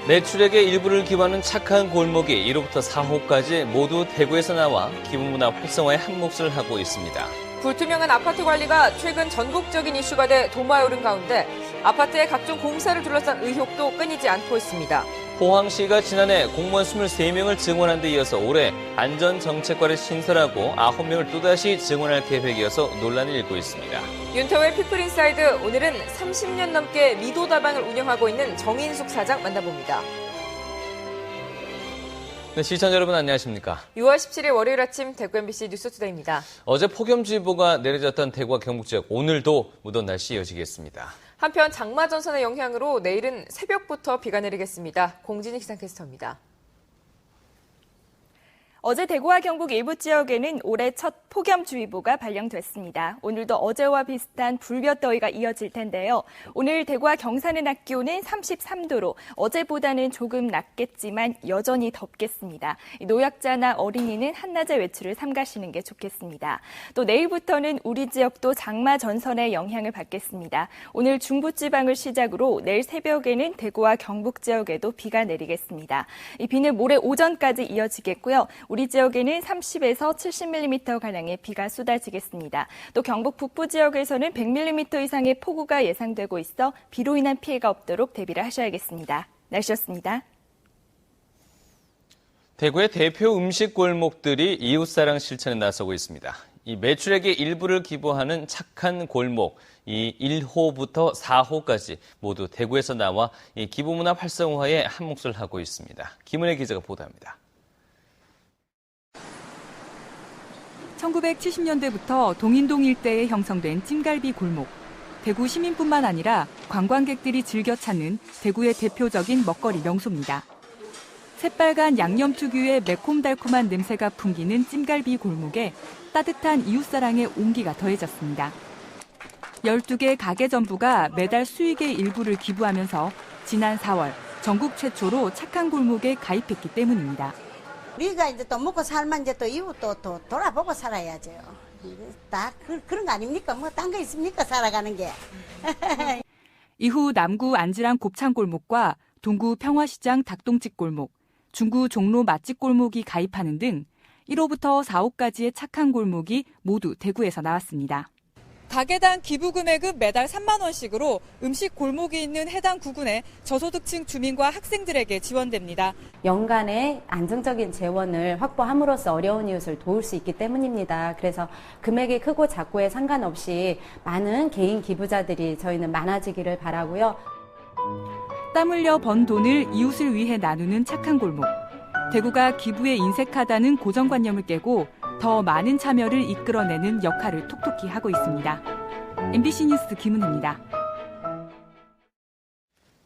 매출액의 일부를 기부하는 착한 골목이 1호부터 4호까지 모두 대구에서 나와 기부문화 활성화에 한몫을 하고 있습니다. 불투명한 아파트 관리가 최근 전국적인 이슈가 돼 도마에 오른 가운데 아파트의 각종 공사를 둘러싼 의혹도 끊이지 않고 있습니다. 포항시가 지난해 공무원 23명을 증원한 데 이어서 올해 안전정책과를 신설하고 9명을 또다시 증원할 계획이어서 논란을 일고 있습니다. 윤태호의 피플인사이드, 오늘은 30년 넘게 미도다방을 운영하고 있는 정인숙 사장 만나봅니다. 네, 시청자 여러분 안녕하십니까? 6월 17일 월요일 아침 대구 MBC 뉴스투데이입니다. 어제 폭염주의보가 내려졌던 대구와 경북 지역, 오늘도 무더운 날씨 이어지겠습니다. 한편 장마 전선의 영향으로 내일은 새벽부터 비가 내리겠습니다. 공진희 기상캐스터입니다. 어제 대구와 경북 일부 지역에는 올해 첫 폭염주의보가 발령됐습니다. 오늘도 어제와 비슷한 불볕더위가 이어질 텐데요. 오늘 대구와 경산의 낮 기온은 33도로 어제보다는 조금 낮겠지만 여전히 덥겠습니다. 노약자나 어린이는 한낮에 외출을 삼가시는 게 좋겠습니다. 또 내일부터는 우리 지역도 장마 전선의 영향을 받겠습니다. 오늘 중부지방을 시작으로 내일 새벽에는 대구와 경북 지역에도 비가 내리겠습니다. 이 비는 모레 오전까지 이어지겠고요. 우리 지역에는 30에서 70mm가량의 비가 쏟아지겠습니다. 또 경북 북부 지역에서는 100mm 이상의 폭우가 예상되고 있어 비로 인한 피해가 없도록 대비를 하셔야겠습니다. 날씨였습니다. 대구의 대표 음식 골목들이 이웃사랑 실천에 나서고 있습니다. 이 매출액의 일부를 기부하는 착한 골목, 이 1호부터 4호까지 모두 대구에서 나와 이 기부문화 활성화에 한몫을 하고 있습니다. 김은혜 기자가 보도합니다. 1970년대부터 동인동 일대에 형성된 찜갈비 골목. 대구 시민뿐만 아니라 관광객들이 즐겨 찾는 대구의 대표적인 먹거리 명소입니다. 새빨간 양념 특유의 매콤달콤한 냄새가 풍기는 찜갈비 골목에 따뜻한 이웃사랑의 온기가 더해졌습니다. 12개 가게 전부가 매달 수익의 일부를 기부하면서 지난 4월 전국 최초로 착한 골목에 가입했기 때문입니다. 우리가 이제 또 먹고 살면 이제 또 이웃도 또 돌아보고 살아야죠. 다 그런 거 아닙니까? 뭐 딴 거 있습니까? 살아가는 게. 이후 남구 안지랑 곱창골목과 동구 평화시장 닭똥집 골목, 중구 종로 맛집 골목이 가입하는 등 1호부터 4호까지의 착한 골목이 모두 대구에서 나왔습니다. 가게당 기부 금액은 매달 3만 원씩으로 음식 골목이 있는 해당 구군의 저소득층 주민과 학생들에게 지원됩니다. 연간에 안정적인 재원을 확보함으로써 어려운 이웃을 도울 수 있기 때문입니다. 그래서 금액이 크고 작고에 상관없이 많은 개인 기부자들이 저희는 많아지기를 바라고요. 땀 흘려 번 돈을 이웃을 위해 나누는 착한 골목. 대구가 기부에 인색하다는 고정관념을 깨고 더 많은 참여를 이끌어내는 역할을 톡톡히 하고 있습니다. MBC 뉴스 김은혜입니다.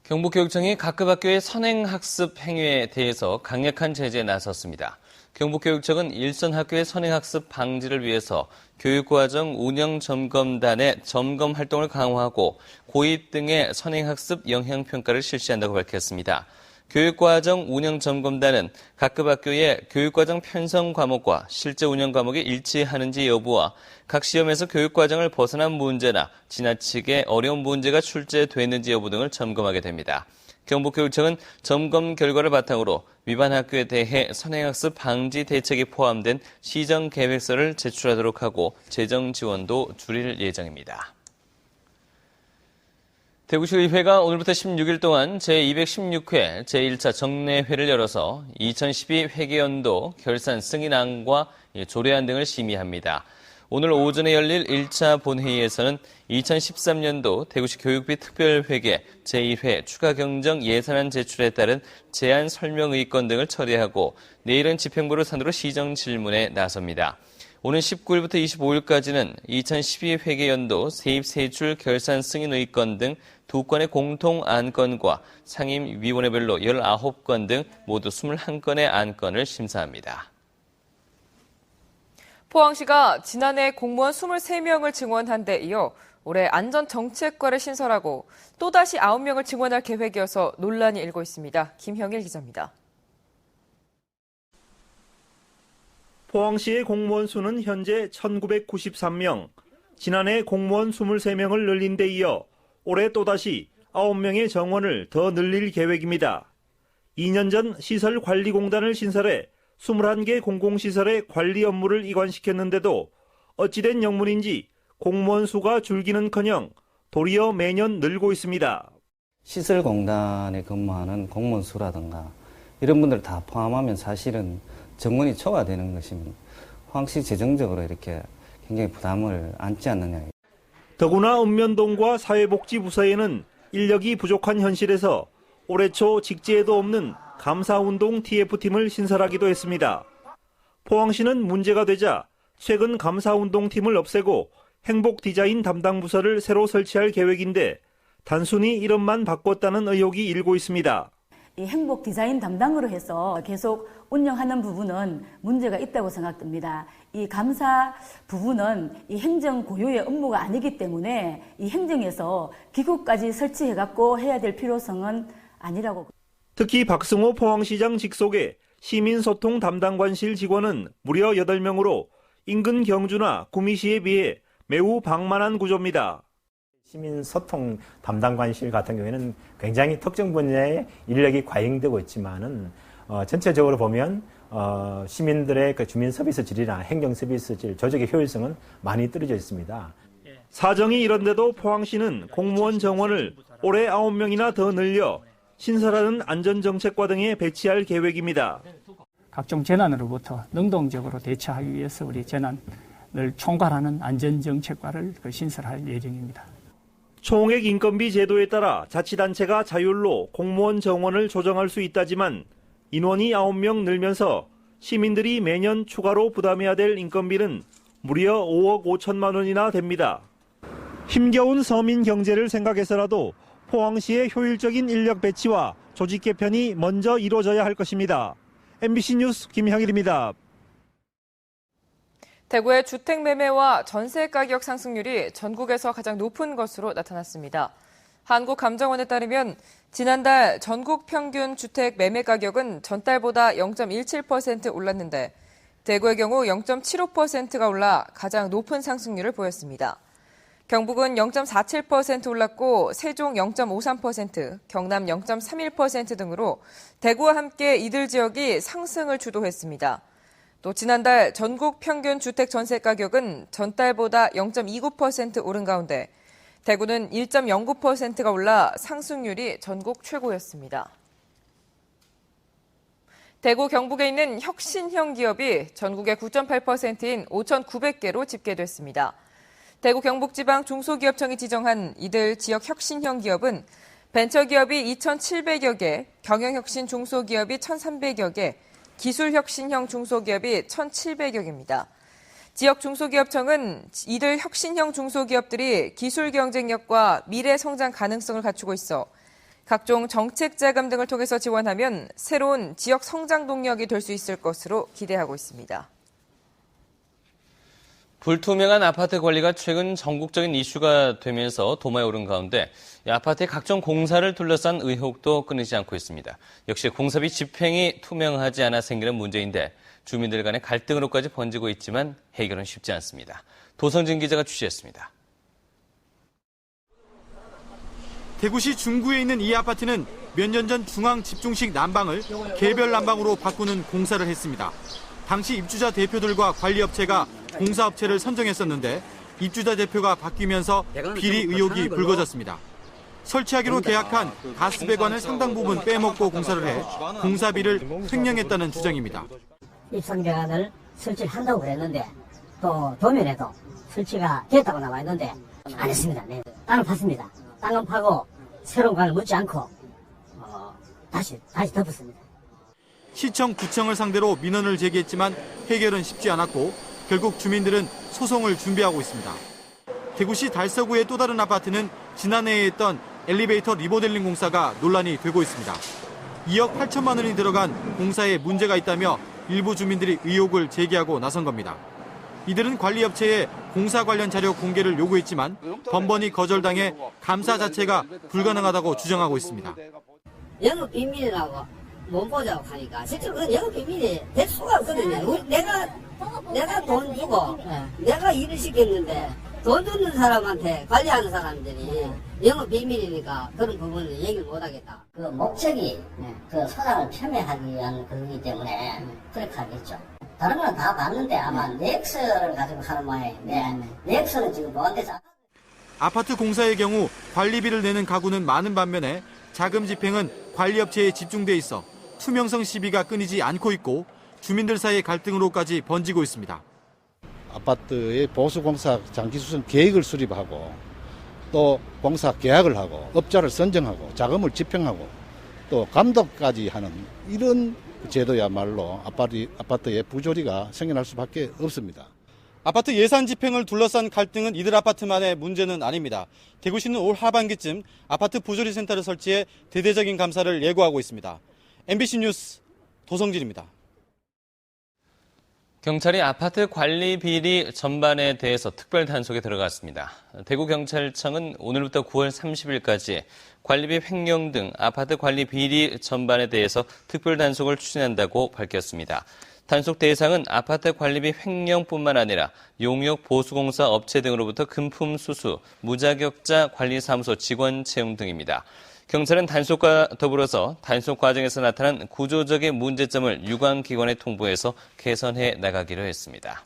경북교육청이 각급 학교의 선행학습 행위에 대해서 강력한 제재에 나섰습니다. 경북교육청은 일선 학교의 선행학습 방지를 위해서 교육과정 운영점검단의 점검 활동을 강화하고 고2 등의 선행학습 영향평가를 실시한다고 밝혔습니다. 교육과정 운영점검단은 각급 학교의 교육과정 편성 과목과 실제 운영 과목이 일치하는지 여부와 각 시험에서 교육과정을 벗어난 문제나 지나치게 어려운 문제가 출제됐는지 여부 등을 점검하게 됩니다. 경북교육청은 점검 결과를 바탕으로 위반 학교에 대해 선행학습 방지 대책이 포함된 시정계획서를 제출하도록 하고 재정 지원도 줄일 예정입니다. 대구시의회가 오늘부터 16일 동안 제216회 제1차 정례회를 열어서 2012 회계연도 결산 승인안과 조례안 등을 심의합니다. 오늘 오전에 열릴 1차 본회의에서는 2013년도 대구시 교육비 특별회계 제1회 추가 경정 예산안 제출에 따른 제안 설명 의건 등을 처리하고 내일은 집행부를 산으로 시정 질문에 나섭니다. 오는 19일부터 25일까지는 2012 회계연도 세입 세출 결산 승인 의건 등 2건의 공통 안건과 상임위원회별로 19건 등 모두 21건의 안건을 심사합니다. 포항시가 지난해 공무원 23명을 증원한 데 이어 올해 안전정책과를 신설하고 또다시 9명을 증원할 계획이어서 논란이 일고 있습니다. 김형일 기자입니다. 포항시의 공무원 수는 현재 1993명, 지난해 공무원 23명을 늘린 데 이어 올해 또다시 9명의 정원을 더 늘릴 계획입니다. 2년 전 시설관리공단을 신설해 21개 공공시설의 관리 업무를 이관시켰는데도 어찌된 영문인지 공무원 수가 줄기는커녕 도리어 매년 늘고 있습니다. 시설공단에 근무하는 공무원 수라든가 이런 분들 다 포함하면 사실은 정원이 초과되는 것이면 포항시 재정적으로 이렇게 굉장히 부담을 안지 않느냐. 더구나 읍면동과 사회복지부서에는 인력이 부족한 현실에서 올해 초 직제에도 없는 감사운동 TF팀을 신설하기도 했습니다. 포항시는 문제가 되자 최근 감사운동팀을 없애고 행복디자인 담당 부서를 새로 설치할 계획인데 단순히 이름만 바꿨다는 의혹이 일고 있습니다. 이 행복 디자인 담당으로 해서 계속 운영하는 부분은 문제가 있다고 생각됩니다. 이 감사 부분은 이 행정 고유의 업무가 아니기 때문에 이 행정에서 기구까지 설치해갖고 해야 될 필요성은 아니라고. 특히 박승호 포항시장 직속의 시민소통 담당관실 직원은 무려 8명으로 인근 경주나 구미시에 비해 매우 방만한 구조입니다. 시민소통 담당관실 같은 경우에는 굉장히 특정 분야에 인력이 과잉되고 있지만은 전체적으로 보면 시민들의 그 주민 서비스 질이나 행정 서비스 질, 조직의 효율성은 많이 떨어져 있습니다. 사정이 이런데도 포항시는 공무원 정원을 올해 9명이나 더 늘려 신설하는 안전정책과 등에 배치할 계획입니다. 각종 재난으로부터 능동적으로 대처하기 위해서 우리 재난을 총괄하는 안전정책과를 신설할 예정입니다. 총액 인건비 제도에 따라 자치단체가 자율로 공무원 정원을 조정할 수 있다지만 인원이 9명 늘면서 시민들이 매년 추가로 부담해야 될 인건비는 무려 5억 5천만 원이나 됩니다. 힘겨운 서민 경제를 생각해서라도 포항시의 효율적인 인력 배치와 조직 개편이 먼저 이루어져야 할 것입니다. MBC 뉴스 김향일입니다. 대구의 주택 매매와 전세 가격 상승률이 전국에서 가장 높은 것으로 나타났습니다. 한국감정원에 따르면 지난달 전국 평균 주택 매매 가격은 전달보다 0.17% 올랐는데 대구의 경우 0.75%가 올라 가장 높은 상승률을 보였습니다. 경북은 0.47% 올랐고 세종 0.53%, 경남 0.31% 등으로 대구와 함께 이들 지역이 상승을 주도했습니다. 또 지난달 전국 평균 주택 전세 가격은 전달보다 0.29% 오른 가운데 대구는 1.09%가 올라 상승률이 전국 최고였습니다. 대구 경북에 있는 혁신형 기업이 전국의 9.8%인 5,900개로 집계됐습니다. 대구 경북지방 중소기업청이 지정한 이들 지역 혁신형 기업은 벤처기업이 2,700여 개, 경영혁신 중소기업이 1,300여 개, 기술혁신형 중소기업이 1,700여 개입니다. 지역 중소기업청은 이들 혁신형 중소기업들이 기술 경쟁력과 미래 성장 가능성을 갖추고 있어 각종 정책 자금 등을 통해서 지원하면 새로운 지역 성장 동력이 될 수 있을 것으로 기대하고 있습니다. 불투명한 아파트 관리가 최근 전국적인 이슈가 되면서 도마에 오른 가운데 아파트의 각종 공사를 둘러싼 의혹도 끊이지 않고 있습니다. 역시 공사비 집행이 투명하지 않아 생기는 문제인데 주민들 간의 갈등으로까지 번지고 있지만 해결은 쉽지 않습니다. 도성진 기자가 취재했습니다. 대구시 중구에 있는 이 아파트는 몇 년 전 중앙 집중식 난방을 개별 난방으로 바꾸는 공사를 했습니다. 당시 입주자 대표들과 관리업체가 공사업체를 선정했었는데 입주자 대표가 바뀌면서 비리 의혹이 불거졌습니다. 설치하기로 계약한 가스배관을 상당 부분 빼먹고 공사를 해 공사비를 횡령했다는 주장입니다. 입상배관을 설치를 한다고 그랬는데 또 도면에도 설치가 됐다고 나와 있는데 안 했습니다. 네. 땅을 팠습니다. 땅을 파고 새로운 관을 묻지 않고 다시 덮었습니다. 시청, 구청을 상대로 민원을 제기했지만 해결은 쉽지 않았고 결국 주민들은 소송을 준비하고 있습니다. 대구시 달서구의 또 다른 아파트는 지난해에 했던 엘리베이터 리모델링 공사가 논란이 되고 있습니다. 2억 8천만 원이 들어간 공사에 문제가 있다며 일부 주민들이 의혹을 제기하고 나선 겁니다. 이들은 관리업체에 공사 관련 자료 공개를 요구했지만 번번이 거절당해 감사 자체가 불가능하다고 주장하고 있습니다. 영업 비밀이라고 못 보자고 하니까 실제로 그건 영업 비밀이 될 수가 없거든요. 내가 돈 주고 내가 일을 시켰는데 돈 주는 사람한테 관리하는 사람들이 영업 비밀이니까 그런 부분을 얘기를 못하겠다. 그 목적이 그 소장을 폄훼하기 위한 그거기 때문에 그렇게 하겠죠. 다른 건 다 봤는데 아마 넥스를 가지고 하는 모양인데 넥스는 지금 뭔데 아파트 공사의 경우 관리비를 내는 가구는 많은 반면에 자금 집행은 관리업체에 집중돼 있어 투명성 시비가 끊이지 않고 있고 주민들 사이의 갈등으로까지 번지고 있습니다. 아파트의 보수공사 장기수선 계획을 수립하고 또 공사 계약을 하고 업자를 선정하고 자금을 집행하고 또 감독까지 하는 이런 제도야말로 아파트의 부조리가 생겨날 수밖에 없습니다. 아파트 예산 집행을 둘러싼 갈등은 이들 아파트만의 문제는 아닙니다. 대구시는 올 하반기쯤 아파트 부조리 센터를 설치해 대대적인 감사를 예고하고 있습니다. MBC 뉴스 도성진입니다. 경찰이 아파트 관리 비리 전반에 대해서 특별 단속에 들어갔습니다. 대구경찰청은 오늘부터 9월 30일까지 관리비 횡령 등 아파트 관리 비리 전반에 대해서 특별 단속을 추진한다고 밝혔습니다. 단속 대상은 아파트 관리비 횡령뿐만 아니라 용역 보수공사 업체 등으로부터 금품 수수, 무자격자 관리사무소 직원 채용 등입니다. 경찰은 단속과 더불어서 단속 과정에서 나타난 구조적인 문제점을 유관기관에 통보해서 개선해 나가기로 했습니다.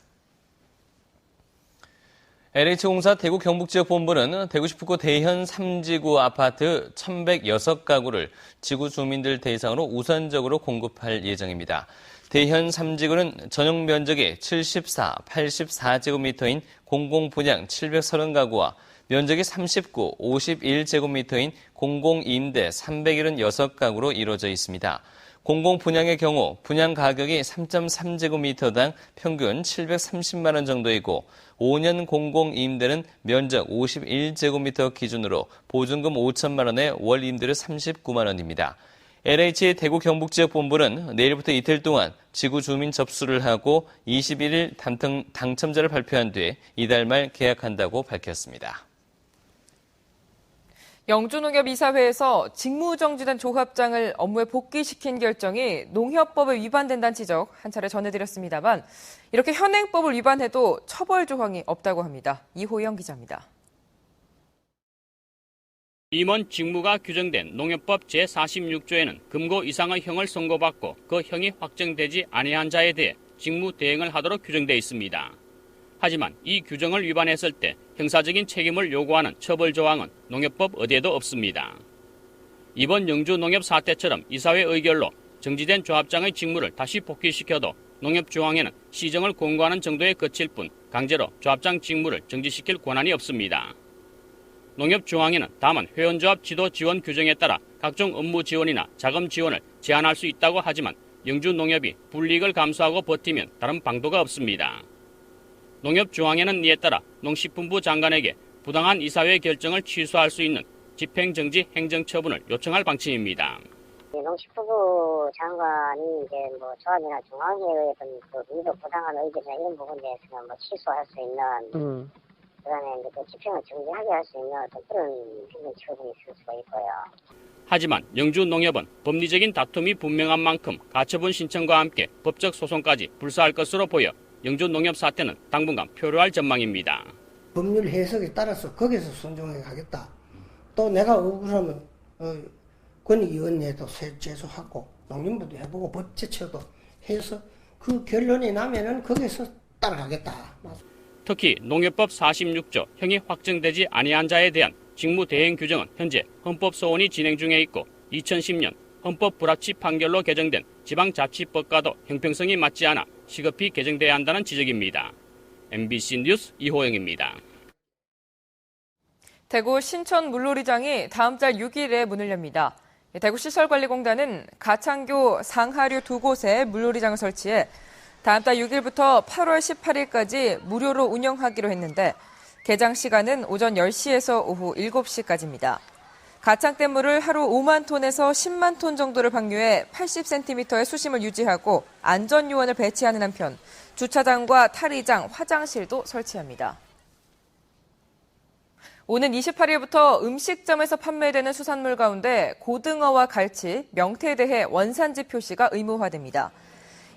LH공사 대구 경북지역본부는 대구시 북구 대현 3지구 아파트 1,106가구를 지구 주민들 대상으로 우선적으로 공급할 예정입니다. 대현 3지구는 전용 면적이 84제곱미터인 공공분양 730가구와 면적이 39, 51제곱미터인 공공임대 376가구로 이루어져 있습니다. 공공분양의 경우 분양 가격이 3.3제곱미터당 평균 730만 원 정도이고 5년 공공임대는 면적 51제곱미터 기준으로 보증금 5천만 원에 월 임대료 39만 원입니다. LH 대구 경북지역본부는 내일부터 이틀 동안 지구 주민 접수를 하고 21일 당첨자를 발표한 뒤에 이달 말 계약한다고 밝혔습니다. 영주농협이사회에서 직무정지된 조합장을 업무에 복귀시킨 결정이 농협법에 위반된다는 지적 한 차례 전해드렸습니다만 이렇게 현행법을 위반해도 처벌 조항이 없다고 합니다. 이호영 기자입니다. 임원 직무가 규정된 농협법 제46조에는 금고 이상의 형을 선고받고 그 형이 확정되지 아니한 자에 대해 직무 대행을 하도록 규정되어 있습니다. 하지만 이 규정을 위반했을 때 형사적인 책임을 요구하는 처벌 조항은 농협법 어디에도 없습니다. 이번 영주 농협 사태처럼 이사회 의결로 정지된 조합장의 직무를 다시 복귀시켜도 농협 조항에는 시정을 공고하는 정도에 그칠 뿐 강제로 조합장 직무를 정지시킬 권한이 없습니다. 농협 조항에는 다만 회원조합 지도 지원 규정에 따라 각종 업무 지원이나 자금 지원을 제한할 수 있다고 하지만 영주 농협이 불이익을 감수하고 버티면 다른 방도가 없습니다. 농협 조항에는 이에 따라 농식품부 장관에게 부당한 이사회 결정을 취소할 수 있는 집행정지 행정처분을 요청할 방침입니다. 농식품부 장관이 이제 뭐 조합이나 중앙회의 어떤 그 위도 부당한 의견이나 이런 부분에 대해서는 뭐 취소할 수 있는 그다음에 이제 그 집행을 정지하게 할 수 있는 어떤 그런 행정처분이 있을 수가 있고요. 하지만 영주 농협은 법리적인 다툼이 분명한 만큼 가처분 신청과 함께 법적 소송까지 불사할 것으로 보여 영주 농협 사태는 당분간 표류할 전망입니다. 법률 해석에 따라서 거기서 순종해 가겠다. 또 내가 억울하면 권익위원회도 제소하고 농림부도 해보고 법 제처도 해서 그 결론이 나면은 거기서 따라가겠다. 특히 농협법 46조 형이 확정되지 아니한 자에 대한 직무 대행 규정은 현재 헌법 소원이 진행 중에 있고 2010년 헌법 불합치 판결로 개정된 지방자치법과도 형평성이 맞지 않아 시급히 개정돼야 한다는 지적입니다. MBC 뉴스 이호영입니다. 대구 신천 물놀이장이 다음 달 6일에 문을 엽니다. 대구시설관리공단은 가창교, 상하류 두 곳에 물놀이장을 설치해 다음 달 6일부터 8월 18일까지 무료로 운영하기로 했는데 개장 시간은 오전 10시에서 오후 7시까지입니다. 가창댐물을 하루 5만 톤에서 10만 톤 정도를 방류해 80cm의 수심을 유지하고 안전요원을 배치하는 한편 주차장과 탈의장, 화장실도 설치합니다. 오는 28일부터 음식점에서 판매되는 수산물 가운데 고등어와 갈치, 명태에 대해 원산지 표시가 의무화됩니다.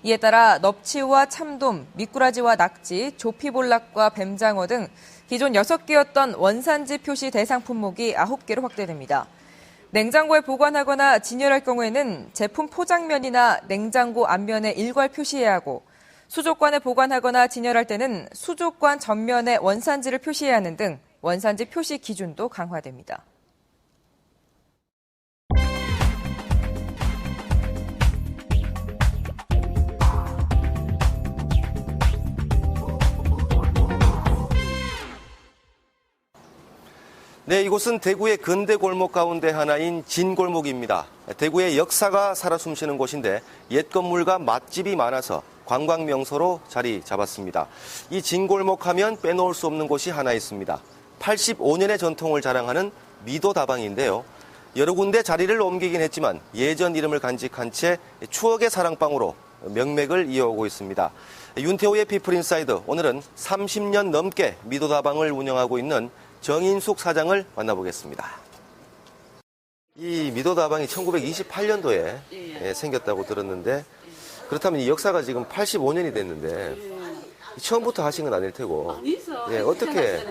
이에 따라 넙치와 참돔, 미꾸라지와 낙지, 조피볼락과 뱀장어 등 기존 6개였던 원산지 표시 대상 품목이 9개로 확대됩니다. 냉장고에 보관하거나 진열할 경우에는 제품 포장면이나 냉장고 앞면에 일괄 표시해야 하고 수족관에 보관하거나 진열할 때는 수족관 전면에 원산지를 표시해야 하는 등 원산지 표시 기준도 강화됩니다. 네, 이곳은 대구의 근대 골목 가운데 하나인 진골목입니다. 대구의 역사가 살아 숨쉬는 곳인데 옛 건물과 맛집이 많아서 관광 명소로 자리 잡았습니다. 이 진골목 하면 빼놓을 수 없는 곳이 하나 있습니다. 85년의 전통을 자랑하는 미도다방인데요. 여러 군데 자리를 옮기긴 했지만 예전 이름을 간직한 채 추억의 사랑방으로 명맥을 이어오고 있습니다. 윤태호의 피플인사이드, 오늘은 30년 넘게 미도다방을 운영하고 있는 정인숙 사장을 만나보겠습니다. 이 미도다방이 1928년도에 생겼다고 들었는데 그렇다면 이 역사가 지금 85년이 됐는데 처음부터 하신 건 아닐 테고 어떻게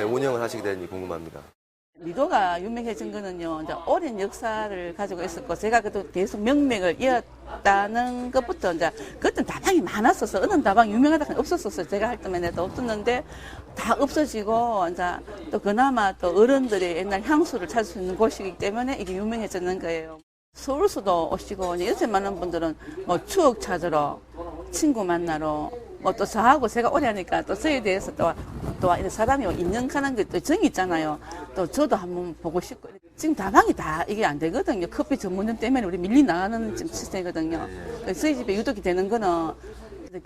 운영을 하시게 됐는지 궁금합니다. 미도가 유명해진 거는요, 이제 오랜 역사를 가지고 있었고, 제가 그래도 계속 명맥을 이었다는 것부터, 이제, 그때는 다방이 많았었어. 어느 다방 유명하다가 없었었어요. 제가 할 때만 해도 없었는데, 다 없어지고, 이제, 또 그나마 또 어른들이 옛날 향수를 찾을 수 있는 곳이기 때문에 이게 유명해졌는 거예요. 서울서도 오시고, 연세 많은 분들은 뭐 추억 찾으러, 친구 만나러, 뭐 또 저하고 제가 오래 하니까 또 저에 대해서 또 이런 사람이 인정하는 게 또 정이 있잖아요. 또 저도 한번 보고 싶고. 지금 다방이 다 이게 안 되거든요. 커피 전문점 때문에 우리 밀리 나가는 지금 시세거든요. 저희 집에 유독이 되는 거는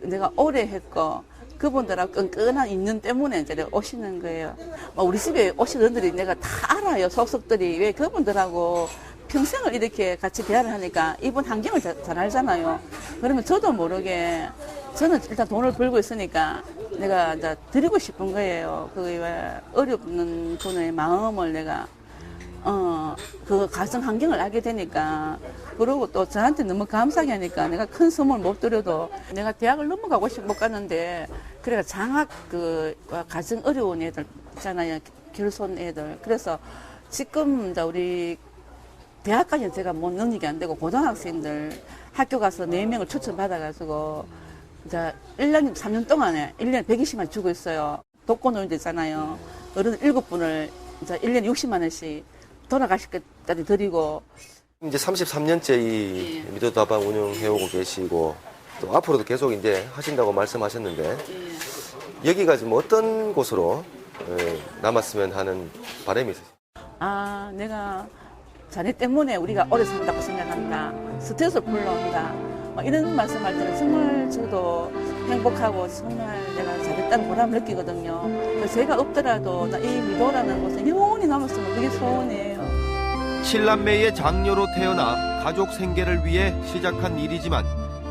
내가 오래 했고 그분들하고 끈끈한 인연 때문에 이제 오시는 거예요. 우리 집에 오시는 분들이 내가 다 알아요. 속속들이. 왜 그분들하고 평생을 이렇게 같이 대화를 하니까 이분 환경을 잘 알잖아요. 그러면 저도 모르게 저는 일단 돈을 벌고 있으니까 내가 이제 드리고 싶은 거예요. 그 어렵는 분의 마음을 내가 그 가정 환경을 알게 되니까 그리고 또 저한테 너무 감사하게 하니까 내가 큰 선물 못 드려도 내가 대학을 넘어가고 싶어 못 갔는데 그래가 장학 가정 어려운 애들 있잖아요. 결손 애들. 그래서 지금 이제 우리 대학까지는 제가 못 능력이 안 되고 고등학생들 학교 가서 4명을 추천받아가지고 이제 1년, 3년 동안에 1년에 120만 주고 있어요. 독거노인들 있잖아요. 어른 7분을 이제 1년에 60만 원씩 돌아가실 때까지 드리고. 이제 33년째 이 미도다방 운영해오고 계시고 또 앞으로도 계속 이제 하신다고 말씀하셨는데 여기가 지금 어떤 곳으로 남았으면 하는 바람이 있으세요? 내가 자네 때문에 우리가 오래 산다고 생각한다. 스트레스를 풀러온다. 이런 말씀할 때는 정말 저도 행복하고 정말 내가 잘했다는 보람을 느끼거든요. 제가 없더라도 이 미도라는 곳에 영원히 남았으면 그게 소원이에요. 7남매의 장녀로 태어나 가족 생계를 위해 시작한 일이지만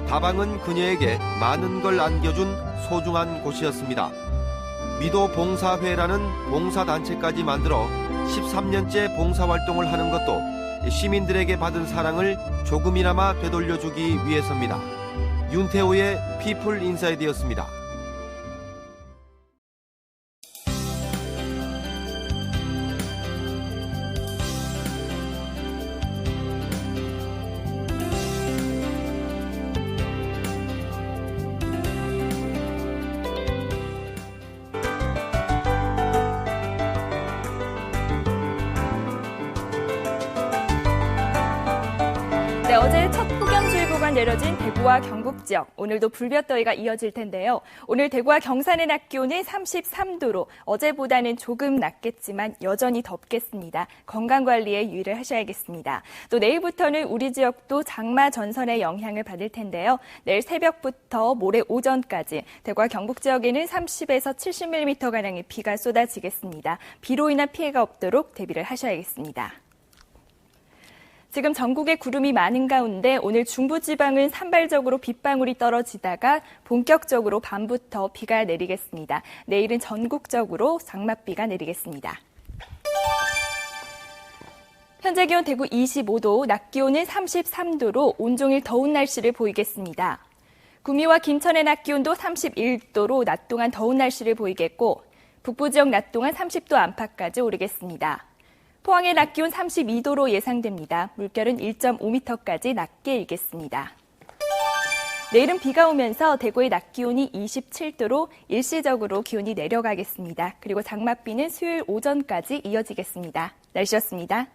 다방은 그녀에게 많은 걸 안겨준 소중한 곳이었습니다. 미도 봉사회라는 봉사단체까지 만들어 13년째 봉사활동을 하는 것도 시민들에게 받은 사랑을 조금이나마 되돌려주기 위해서입니다. 윤태호의 피플 인사이드였습니다. 어제 첫 폭염주의보가 내려진 대구와 경북 지역, 오늘도 불볕더위가 이어질 텐데요. 오늘 대구와 경산의 낮 기온은 33도로 어제보다는 조금 낮겠지만 여전히 덥겠습니다. 건강관리에 유의를 하셔야겠습니다. 또 내일부터는 우리 지역도 장마 전선의 영향을 받을 텐데요. 내일 새벽부터 모레 오전까지 대구와 경북 지역에는 30에서 70mm가량의 비가 쏟아지겠습니다. 비로 인한 피해가 없도록 대비를 하셔야겠습니다. 지금 전국에 구름이 많은 가운데 오늘 중부지방은 산발적으로 빗방울이 떨어지다가 본격적으로 밤부터 비가 내리겠습니다. 내일은 전국적으로 장맛비가 내리겠습니다. 현재 기온 대구 25도, 낮 기온은 33도로 온종일 더운 날씨를 보이겠습니다. 구미와 김천의 낮 기온도 31도로 낮 동안 더운 날씨를 보이겠고 북부 지역 낮 동안 30도 안팎까지 오르겠습니다. 포항의 낮 기온 32도로 예상됩니다. 물결은 1.5m까지 낮게 일겠습니다. 내일은 비가 오면서 대구의 낮 기온이 27도로 일시적으로 기온이 내려가겠습니다. 그리고 장맛비는 수요일 오전까지 이어지겠습니다. 날씨였습니다.